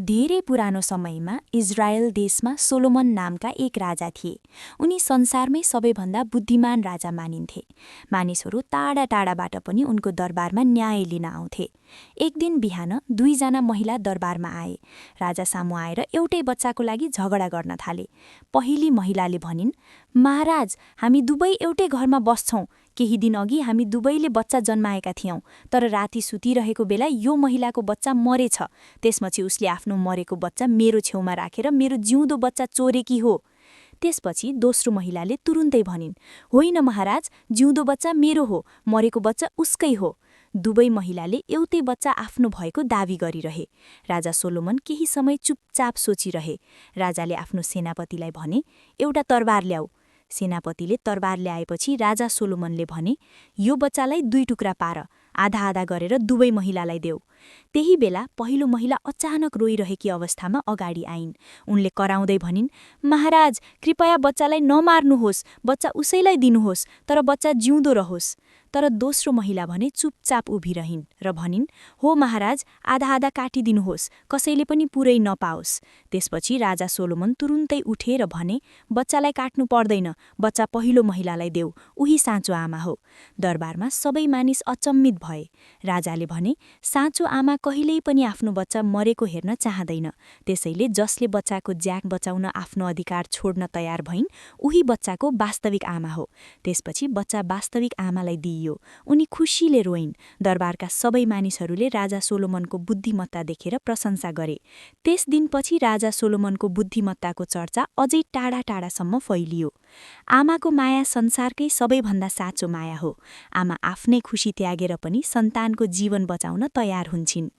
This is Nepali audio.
धेरै पुरानो समयमा इजरायल देशमा सोलोमन नामका एक राजा थिए। उनी संसारमै सबैभन्दा बुद्धिमान राजा मानिन्थे। मानिसहरू टाढा टाढाबाट पनि उनको दरबारमा न्याय लिन आउँथे। एक दिन बिहान दुईजना महिला दरबारमा आए। राजा सामु आएर एउटै बच्चाको लागि झगडा गर्न थाले। पहिली महिलाले भनिन्, "महाराज, हामी दुवै एउटै घरमा बस्छौं। केही दिन अघि हामी दुवैले बच्चा जन्माएका थियौं, तर राति सुतिरहेको बेला यो महिलाको बच्चा मरेछ। त्यसपछि उसले आफ्नो मरेको बच्चा मेरो छेउमा राखेर मेरो जिउँदो बच्चा चोरेकी हो।" त्यसपछि दोस्रो महिलाले तुरुन्तै भनिन्, "होइन महाराज, जिउँदो बच्चा मेरो हो, मरेको बच्चा उसकै हो।" दुवै महिलाले एउटै बच्चा आफ्नो भएको दावी गरिरहे। राजा सोलोमन केही समय चुपचाप सोचिरहे। राजाले आफ्नो सेनापतिलाई भने, "एउटा तरबार ल्याऊ।" सेनापतिले तरबार ल्याएपछि राजा सोलोमनले भने, "यो बच्चालाई 2 टुक्रा पार, आधा आधा गरेर दुवै महिलालाई देऊ।" त्यही बेला पहिलो महिला अचानक रोइरहेकी अवस्थामा अगाडि आइन्। उनले कराउँदै भनिन्, "महाराज, कृपया बच्चालाई नमार्नुहोस्, बच्चा उसैलाई दिनुहोस्, तर बच्चा जिउँदो रहोस्।" तर दोस्रो महिला भने चुपचाप उभिरहिन् र भनिन्, "हो महाराज, आधा आधा काटिदिनुहोस्, कसैले पनि पुरै नपाओस्।" त्यसपछि राजा सोलोमन तुरुन्तै उठे र भने, "बच्चालाई काट्नु पर्दैन, बच्चा पहिलो महिलालाई देऊ, उही साँचो आमा हो।" दरबारमा सबै मानिस अचम्मित भए। राजाले भने, "साँचो आमा कहिल्यै पनि आफ्नो बच्चा मरेको हेर्न चाहँदैन। त्यसैले जसले बच्चाको ज्यान बचाउन आफ्नो अधिकार छोड्न तयार भइन्, उही बच्चाको वास्तविक आमा हो।" त्यसपछि बच्चा वास्तविक आमालाई दिइयो। उनी खुसीले रोइन्। दरबारका सबै मानिसहरूले राजा सोलोमनको बुद्धिमत्ता देखेर प्रशंसा गरे। त्यस दिनपछि राजा सोलोमनको बुद्धिमत्ताको चर्चा अझै टाढा टाढासम्म फैलियो। आमाको माया संसारकै सबैभन्दा साँचो माया हो। आमा आफ्नै खुसी त्यागेर पनि सन्तानको जीवन बचाउन तयार हुन्छिन्।